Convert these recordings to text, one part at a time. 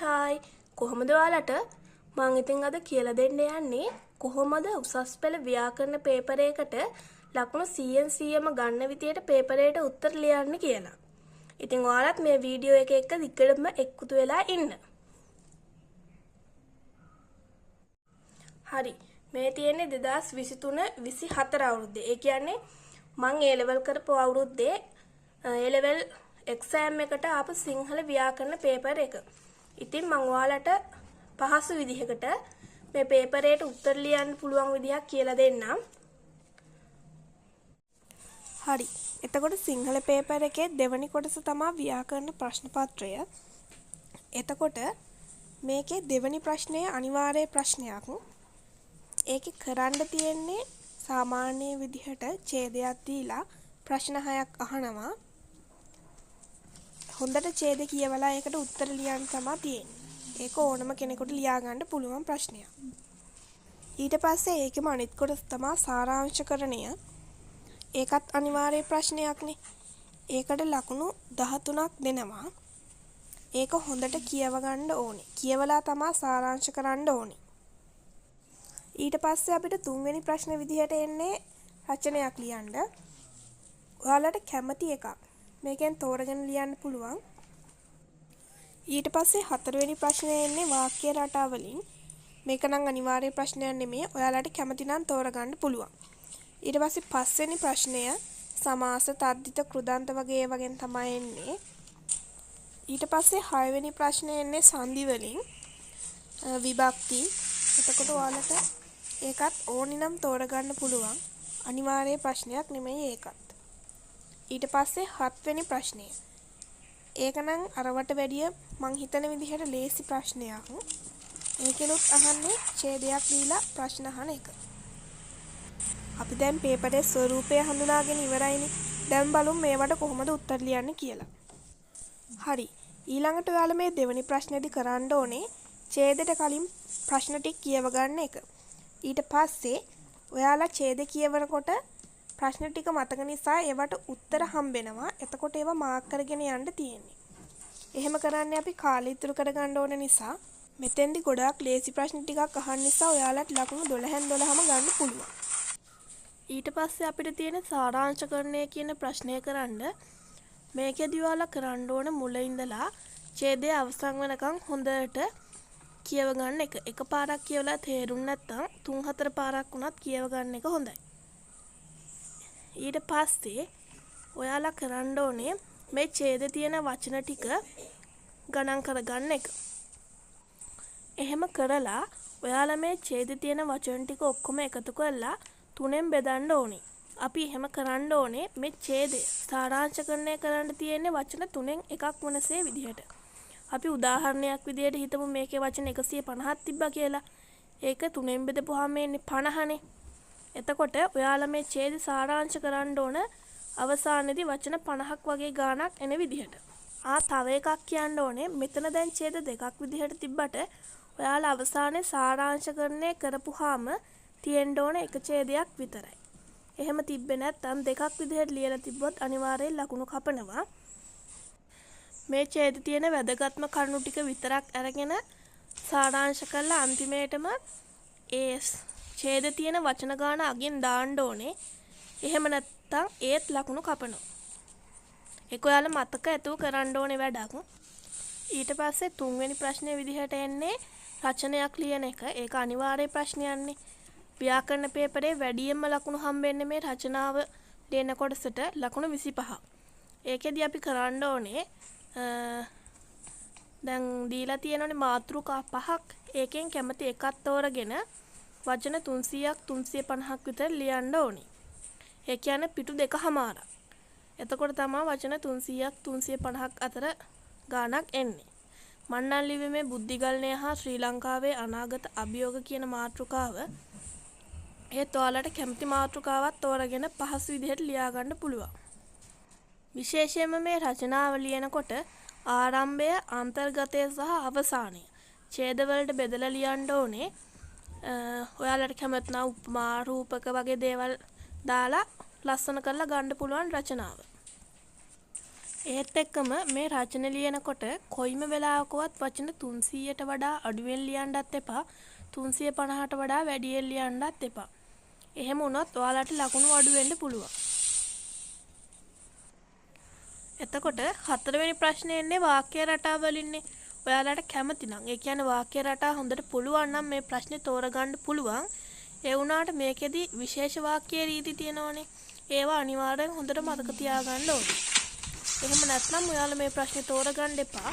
Hi කොහොමද ඔයාලට මම ඉතින් අද කියලා දෙන්න යන්නේ කොහොමද උසස් පෙළ ව්‍යාකරණ පේපර් එකකට ලකුණු 100න් 100ම ගන්න විදියට පේපර් එකට උත්තර ලියන්න කියලා. ඉතින් ඔයාලත් මේ වීඩියෝ එක එක්ක දිගටම එක්කුතු වෙලා ඉන්න. හරි. මේ තියෙන්නේ 2023 24 අවුරුද්දේ. ඒ කියන්නේ මම A level කරපු අවුරුද්දේ A level එක්සෑම් එකට ආපු සිංහල ව්‍යාකරණ පේපර් එක. ඉතින් මම ඔයාලට පහසු විදිහකට මේ පේපර් එකට උත්තර ලියන්න පුළුවන් විදිහක් කියලා දෙන්නම්. හරි. එතකොට සිංහල පේපර් එකේ දෙවෙනි කොටස තමයි ව්‍යාකරණ ප්‍රශ්න පත්‍රය. එතකොට මේකේ දෙවෙනි ප්‍රශ්නය අනිවාර්ය ප්‍රශ්නයක්. ඒකේ කරන්න තියෙන්නේ සාමාන්‍ය විදිහට ඡේදයක් දීලා ප්‍රශ්න 6ක් අහනවා. හොඳට ඡේද කියවලා ඒකට උත්තර ලියන්න තමයි තියෙන්නේ. ඒක ඕනම කෙනෙකුට ලියා ගන්න පුළුවන් ප්‍රශ්නයක්. ඊට පස්සේ ඒකෙම අනිත් කොටස තමයි සාරාංශකරණය. ඒකත් අනිවාර්ය ප්‍රශ්නයක්නේ. ඒකට ලකුණු 13ක් දෙනවා. ඒක හොඳට කියව ගන්න ඕනේ. කියවලා තමයි සාරාංශ කරන්න ඕනේ. ඊට පස්සේ අපිට තුන්වෙනි ප්‍රශ්න විදිහට එන්නේ රචනයක් ලියන්න. ඔයාලට කැමති එකක් මේකෙන් තෝරගෙන ලියන්න පුළුවන්. ඊට පස්සේ හතරවෙනි ප්‍රශ්නේ එන්නේ වාක්‍ය රටාවලින්. මේක නම් අනිවාර්ය ප්‍රශ්නයක් නෙමෙයි. ඔයාලට කැමති නම් තෝරගන්න පුළුවන්. ඊට පස්සේ පස්වෙනි ප්‍රශ්නය සමාස, තද්දිත, කෘදන්ත වගේ ඒවාගෙන් තමයි එන්නේ. ඊට පස්සේ හයවෙනි ප්‍රශ්නේ එන්නේ සංදි වලින් විභක්ති. එතකොට ඔයාලට ඒකත් ඕනි නම් තෝරගන්න පුළුවන්. අනිවාර්ය ප්‍රශ්නයක් නෙමෙයි ඒකත්. ඊට පස්සේ හත්වෙනි ප්‍රශ්නය. ඒක නම් අරවට වැඩිය මං හිතන විදිහට ලේසි ප්‍රශ්නයක්. ඒකෙනුත් අහන්නේ ඡේදයක් දීලා ප්‍රශ්න අහන එක. අපි දැන් පේපරේ ස්වරූපය හඳුනාගෙන ඉවරයිනේ. දැන් බලමු මේවට කොහොමද උත්තර ලියන්නේ කියලා. හරි. ඊළඟට ඔයාලා මේ දෙවෙනි ප්‍රශ්නේදී කරන්න ඕනේ ඡේදයට කලින් ප්‍රශ්න ටික කියව ගන්න එක. ඊට පස්සේ ඔයාලා ඡේද කියවනකොට ප්‍රශ්න ටික මතක නිසා ඒවට උත්තර හම්බෙනවා. එතකොට ඒවා මාක් කරගෙන යන්න තියෙන්නේ. එහෙම කරන්නේ අපි කාලය ඉතුරු කරගන්න ඕන නිසා මෙතෙන්දි ගොඩාක් ලේසි ප්‍රශ්න ටිකක් අහන්න නිසා ඔයාලට ලකුණු 12න් 12ම ගන්න පුළුවන්. ඊට පස්සේ අපිට තියෙන සාරාංශකරණය කියන ප්‍රශ්නය කරන්න. මේකෙදි ඔයාලා කරන්න ඕන මුල ඉඳලා ඡේදයේ අවසන් වෙනකන් හොඳට කියව ගන්න එක. එකපාරක් කියවලා තේරුම් නැත්නම් 3-4 පාරක් වුණත් කියව ගන්න එක හොඳයි. ඊට පස්සේ ඔයාලා කරන්න ඕනේ මේ ඡේද තියෙන වචන ටික ගණන් කරගන්න එක. එහෙම කරලා ඔයාලා මේ ඡේද තියෙන වචන ටික ඔක්කොම එකතු කරලා 3ෙන් බෙදන්න ඕනේ. අපි එහෙම කරන්න ඕනේ මේ ඡේදය සාරාංශකරණය කරන්න තියෙන්නේ වචන 3ෙන් එකක් වනසේ විදිහට. අපි උදාහරණයක් විදිහට හිතමු මේකේ වචන 150ක් තිබ්බා කියලා. ඒක 3ෙන් බෙදපුවාම එන්නේ 50නේ. එතකොට ඔයාලා මේ ඡේද සාරාංශ කරන්න ඕන අවසානයේදී වචන 50ක් වගේ ගාණක් එන විදිහට. තව එකක් කියන්න ඕනේ මෙතන දැන් ඡේද දෙකක් විදිහට තිබ්බට ඔයාලා අවසානයේ සාරාංශකරණය කරපුවාම තියෙන්න ඕන එක ඡේදයක් විතරයි. එහෙම තිබ්බේ නැත්නම් දෙකක් විදිහට ලියලා තිබ්බොත් අනිවාර්යෙන් ලකුණු කපනවා. මේ ඡේද තියෙන වැදගත්ම කරුණු ටික විතරක් අරගෙන සාරාංශ කරලා අන්තිමේටම ඒ ඡේද තියෙන වචන ගාන අගින් දාන්න ඕනේ. එහෙම නැත්නම් ඒත් ලකුණු කපනවා. ඒක ඔයාලා මතක ඇතුව කරන්න ඕනේ වැඩක්. ඊට පස්සේ තුන්වෙනි ප්‍රශ්නේ විදිහට එන්නේ රචනයක් ලියන එක. ඒක අනිවාර්ය ප්‍රශ්නයක්නේ. ව්‍යාකරණ පේපරේ වැඩියෙන්ම ලකුණු හම්බෙන්නේ මේ රචනාව දෙන කොටසට ලකුණු 25. ඒකෙදි අපි කරන්න ඕනේ දැන් දීලා තියෙනනේ මාතෘකා 5ක්. ඒකෙන් කැමති එකක් තෝරගෙන වචන 300ක් 350ක් විතර ලියන්න ඕනේ. ඒ කියන්නේ පිටු 2කමාරක්. එතකොට තමයි වචන 300ක් 350ක් අතර ගාණක් එන්නේ. මම නම් ලිව්වේ මේ බුද්ධිගලණය හා ශ්‍රී ලංකාවේ අනාගත අභියෝග කියන මාතෘකාව. ඒත් ඔයාලට කැමති මාතෘකාවක් තෝරගෙන පහසු විදිහට ලියා ගන්න පුළුවන්. විශේෂයෙන්ම මේ රචනාව ලියනකොට ආරම්භය, අන්තර්ගතය සහ අවසානය ඡේද වලට බෙදලා ලියන්න ඕනේ. ඔයාලට කැමති නම් උපමා, රූපක වගේ දේවල් දාලා ලස්සන කරලා ගන්න පුළුවන් රචනාව. ඒත් එක්කම මේ රචන ලියනකොට කොයිම වෙලාවකවත් වචන 300ට වඩා අඩුවෙන් ලියන්නත් එපා 350ට වඩා වැඩියෙන් ලියන්නත් එපා. එහෙම වුණොත් ඔයාලට ලකුණු අඩු වෙන්න පුළුවන්. එතකොට හතරවෙනි ප්‍රශ්නේ එන්නේ වාක්‍ය රටාව වලින්නේ. ඔයාලට කැමති නම් ඒ කියන්නේ වාක්‍ය රටාව හොඳට පුළුවන් නම් මේ ප්‍රශ්නේ තෝරගන්න පුළුවන්. ඒ වුණාට මේකෙදි විශේෂ වාක්‍ය රීති තියෙනවනේ. ඒවා අනිවාර්යෙන් හොඳට මතක තියාගන්න ඕනේ. එහෙම නැත්නම් ඔයාලා මේ ප්‍රශ්නේ තෝරගන්න එපා.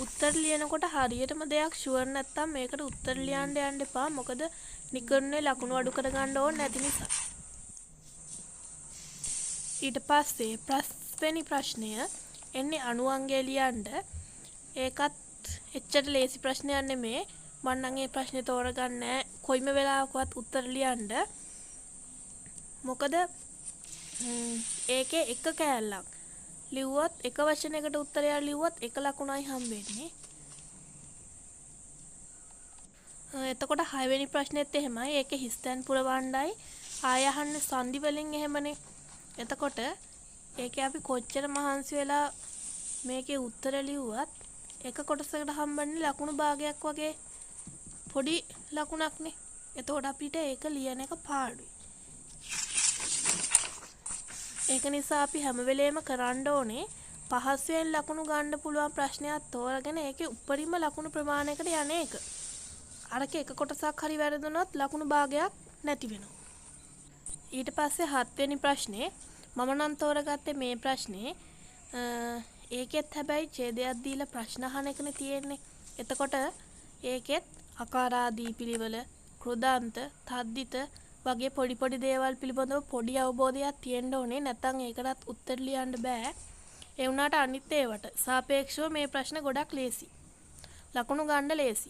උත්තර ලියනකොට හරියටම දෙයක් ෂුවර් නැත්නම් මේකට උත්තර ලියන්න යන්න එපා. මොකද නිකරුණේ ලකුණු අඩු කරගන්න ඕනේ නැති නිසා. ඊට පස්සේ පස්වෙනි ප්‍රශ්නය එන්නේ අණුවන්ගේ ලියන්න. ඒකත් එච්චර ලේසි ප්‍රශ්නයක් නෙමේ. මම නම් මේ ප්‍රශ්නේ තෝරගන්නේ කොයිම වෙලාවකවත් උත්තර ලියන්න. මොකද ඒකේ එක කෑල්ලක් ලිව්වොත් එක වචනයකට උත්තරයක් ලිව්වොත් එක ලකුණයි හම්බෙන්නේ. එතකොට 6 වෙනි ප්‍රශ්නෙත් එහෙමයි. ඒකේ හිස්තැන් පුරවන්නයි ආය අහන්නේ සංදි වලින් එහෙමනේ. එතකොට ඒකේ අපි කොච්චර මහන්සි වෙලා මේකේ උත්තර ලිව්වත් එක කොටසකට හම්බන්නේ ලකුණු භාගයක් වගේ පොඩි ලකුණක්නේ. එතකොට අපිට ඒක ලියන එක පාඩුයි. ඒක නිසා අපි හැම වෙලේම කරන්න ඕනේ පහසුවෙන් ලකුණු ගන්න පුළුවන් ප්‍රශ්නයක් තෝරගෙන ඒකේ උඩරිම ලකුණු ප්‍රමාණයකට යන එක. අරක එක කොටසක් හරි වැරදුනොත් ලකුණු භාගයක් නැති වෙනවා. ඊට පස්සේ 7 වෙනි ප්‍රශ්නේ මම නම් තෝරගත්තේ මේ ප්‍රශ්නේ. ඒකෙත් හැබැයි ඡේදයක් දීලා ප්‍රශ්න අහන එකනේ තියෙන්නේ. එතකොට ඒකෙත් අකාරාදී පිළිවෙල, කෘදාන්ත, තද්දිත වගේ පොඩි පොඩි දේවල් පිළිබඳව පොඩි අවබෝධයක් තියෙන්න ඕනේ. නැත්නම් ඒකටත් උත්තර ලියන්න බෑ. ඒ වුණාට අනිත් ඒවට සාපේක්ෂව මේ ප්‍රශ්න ගොඩක් ලේසි. ලකුණු ගන්න ලේසි.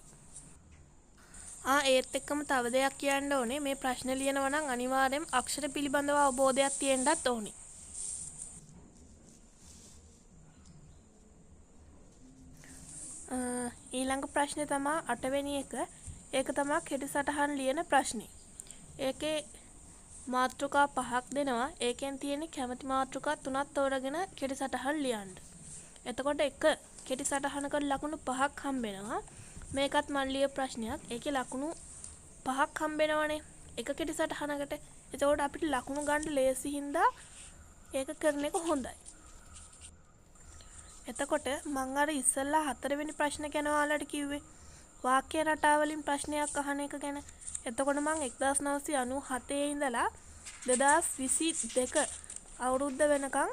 ඒත් එක්කම තව දෙයක් කියන්න ඕනේ. මේ ප්‍රශ්න ලියනවා නම් අනිවාර්යෙන් අක්ෂර පිළිබඳව අවබෝධයක් තියෙන්නත් ඕනේ. ඊළඟ ප්‍රශ්නේ තමයි 8 වෙනි එක. ඒක තමයි කෙටි සටහන් ලියන ප්‍රශ්නේ. ඒකේ මාතෘකා 5ක් දෙනවා. ඒකෙන් තියෙන්නේ කැමති මාතෘකා 3ක් තෝරගෙන කෙටි සටහන් ලියන්න. එතකොට එක කෙටි සටහනකට ලකුණු 5ක් හම්බෙනවා. මේකත් මම ලිය ප්‍රශ්නයක්. ඒකේ ලකුණු 5ක් හම්බෙනවනේ එක කෙටි සටහනකට. එතකොට අපිට ලකුණු ගන්න ලේසි හින්දා ඒක කරන එක හොඳයි. එතකොට මම අර ඉස්සෙල්ලා 4 වෙනි ප්‍රශ්න ගැන ඔයාලට කිව්වේ වාක්‍ය රටාව වලින් ප්‍රශ්නයක් අහන එක ගැන. එතකොට මම 1997 ඉඳලා 2022 අවුරුද්ද වෙනකන්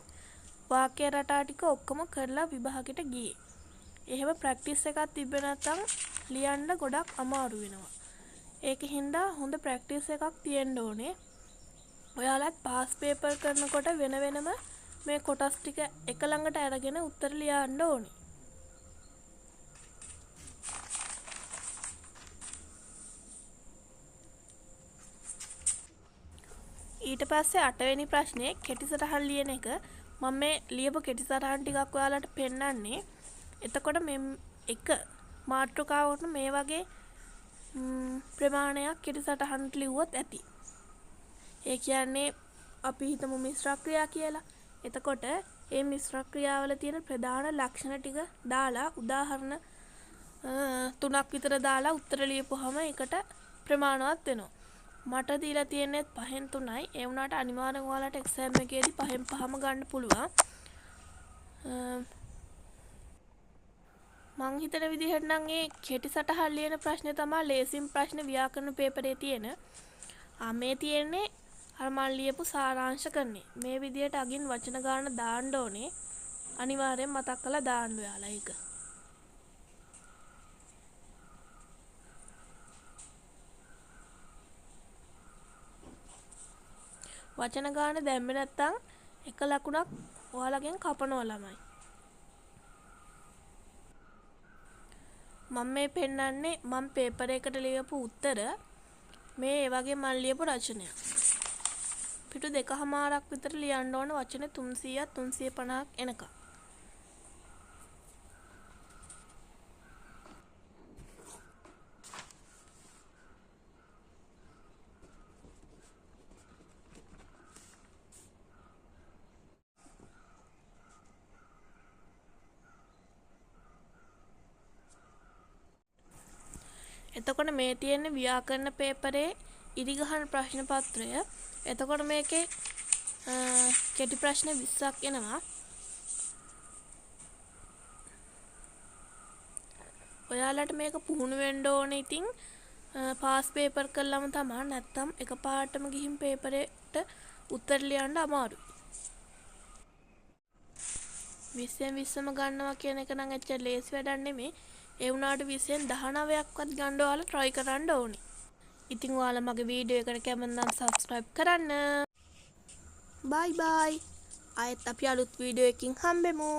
වාක්‍ය රටා ටික ඔක්කොම කරලා විභාගෙට ගියේ. එහෙම ප්‍රැක්ටිස් එකක් තිබ්බේ නැත්නම් ලියන්න ගොඩක් අමාරු වෙනවා. ඒකින්ද හොඳ ප්‍රැක්ටිස් එකක් තියෙන්න ඕනේ. ඔයාලත් පාස් පේපර් කරනකොට වෙන වෙනම මේ කොටස් ටික එක ළඟට අරගෙන උත්තර ලියන්න ඕනේ. ඊට පස්සේ 8 වෙනි ප්‍රශ්නේ කෙටි සටහන් ලියන එක. මම මේ ලියපු කෙටි සටහන් ටිකක් ඔයාලට පෙන්නන්නේ. එතකොට මේ එක මාතෘකාවකට මේ වගේ ප්‍රමාණයක් කෙටි සටහනට ලිව්වොත් ඇති. ඒ කියන්නේ අපි හිතමු මිශ්‍ර ක්‍රියා කියලා. එතකොට මේ මිශ්‍ර ක්‍රියාවල තියෙන ප්‍රධාන ලක්ෂණ ටික දාලා උදාහරණ 3ක් විතර දාලා උත්තර ලියපුවාම ඒකට ප්‍රමාණවත් වෙනවා. මට දීලා තියෙන්නේ 5න් 3යි. ඒ වුණාට අනිවාර්යෙන් ඔයාලට එක්සෑම් එකේදී 5න් 5ම ගන්න පුළුවන්. මං හිතන විදිහට නම් මේ කෙටි සටහන් ලියන ප්‍රශ්නේ තමයි ලේසිම ප්‍රශ්න ව්‍යාකරණ පේපරේ තියෙන. මේ තියෙන්නේ අර මම ලියපු සාරාංශ කරන්නේ. මේ විදිහට අගින් වචන ගාන දාන්න ඕනේ. අනිවාර්යෙන් මතක් කරලා දාන්න ඔයාලා ඒක. වචන ගාන දැම්මේ නැත්තම් එක ලකුණක් ඔයාලගෙන් කපනවා ළමයි. මම මේ පෙන්නන්නේ මම පේපර් එකට ලියපු උත්තර මේ වගේ මම ලියපු රචනයක්. පිටු 2කමාරක් විතර ලියන්න ඕන වචන 300ක් 350ක් එනකම්. එතකොට මේ තියෙන ව්‍යාකරණ පේපරේ ඉරිගහන ප්‍රශ්න පත්‍රය. එතකොට මේකේ කෙටි ප්‍රශ්න 20ක් එනවා. ඔයාලට මේක පුහුණු වෙන්න ඕනේ. ඉතින් පාස් පේපර් කළාම තමයි, නැත්තම් එකපාරටම ගිහින් පේපරේට උත්තර ලියන්න අමාරුයි. 20න් 20ම ගන්නවා කියන එක නම් එච්චර ලේසි වැඩක් නෙමෙයි. ඒ වුණාට 20න් 19ක්වත් ගන්න ඔයාලා try කරන්න ඕනේ. ඉතින් ඔයාලා මගේ වීඩියෝ එකට කැමති නම් subscribe කරන්න. bye bye. ආයෙත් අපි අලුත් වීඩියෝ එකකින් හම්බෙමු.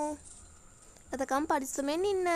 එතකම් පරිස්සමෙන් ඉන්න.